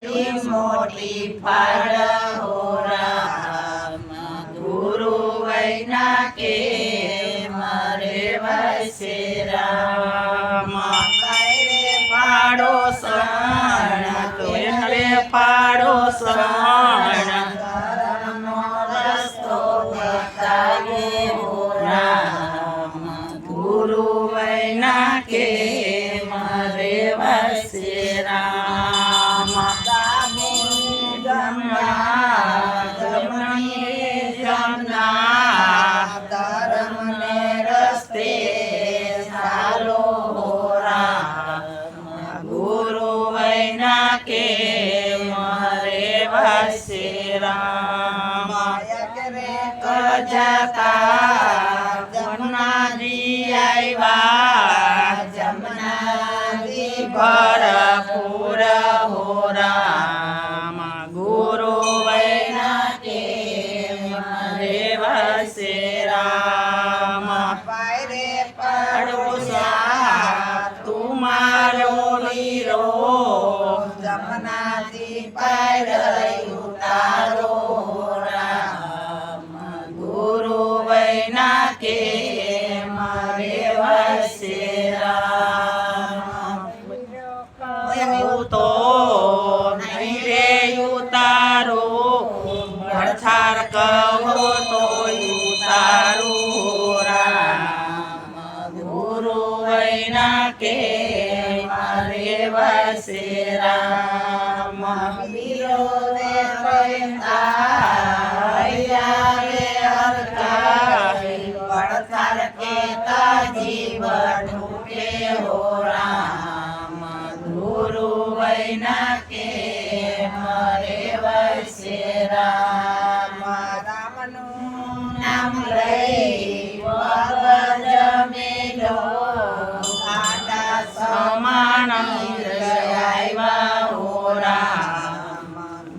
मोटी फल हो राम गुरु वैना के मरे वैसे राम रे पाड़ो सण रे पाड़ो सण रस्तो बतावे हो राम गुरु वैना के मरे वैसे राम धर्म ने रस्ते चालो हो राम गुरु वैना के मरे वैसे राम कजका जमुना जी आइवा जमुना जी भरपूर हो राम गुरु वैना के मरे वैसे राम पायरे पड़ोसा तुम्हारो नीरो जमुना जी पैर उतारो राम गुरु वैना के मरे वैसे राम तो नहीं रे उतारो भड़छाड़ कहो तो उतारो राम गुरु वैना के मरे वैसे राम वीरो रे पैसा रे हरका भड़छाड़ के जीव ढूंढे हो राम गुरु वैना के मरे वैसे राम नाम लई वगज मेलो आटा समान आइवा हो राम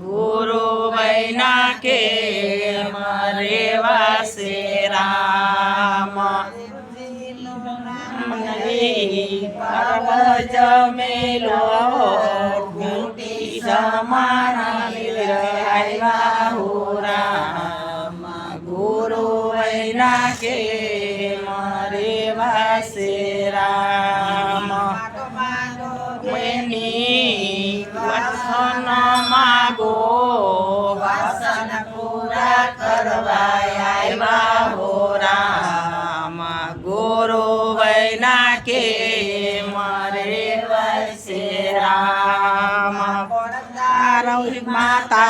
गुरु वैना के मरे वैसे राम वगज मेलो घूटी समान आइवा हो राम गुरु वैना के मरे वैसे राम वसन मागो वसन पूरा करवाया आइवा हो राम गुरु वैना के मरे वैसे राम माता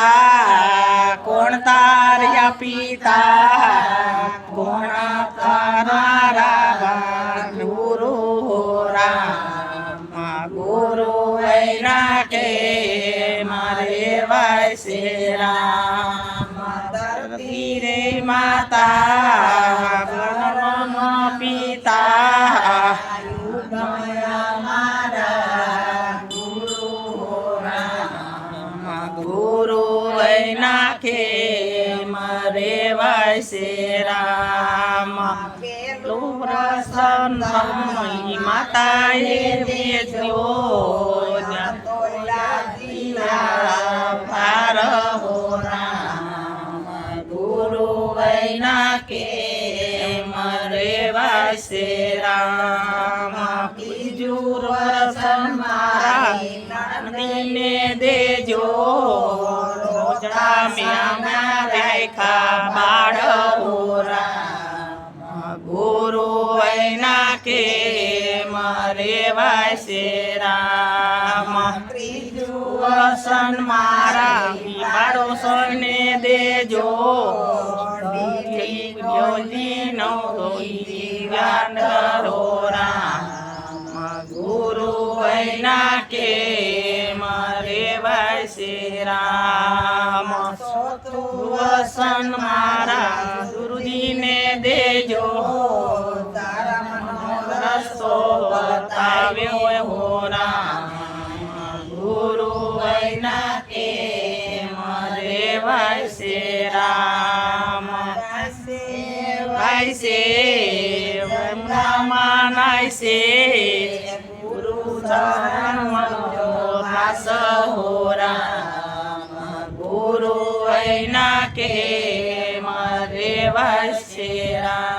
कोण तार्या पिता कोण तारा गुरु हो राम गुरु वैना के मरे वैसे राम धरती माता पिता गुरु वैना के मरे वैसे राम प्रसन्न माता देजो पार हो राम गुरु वैना के मरे वैसे राम किजूर मारा ने देजो रेखा बाड़ हो राम गुरु वैना के मरे वैसे राम वसन मारा बाड़ो सोने देजो हो राम गुरु वैना के मरे वैसे राम वसन मारा गुरुजी ने देजो रस्तो बतावे हो राम गुरु वैना के मरे वैसे राम वैसे मानाय से गुरु चरण दास हो राम ગુરુ વૈના કેમ રેવાય છે રામ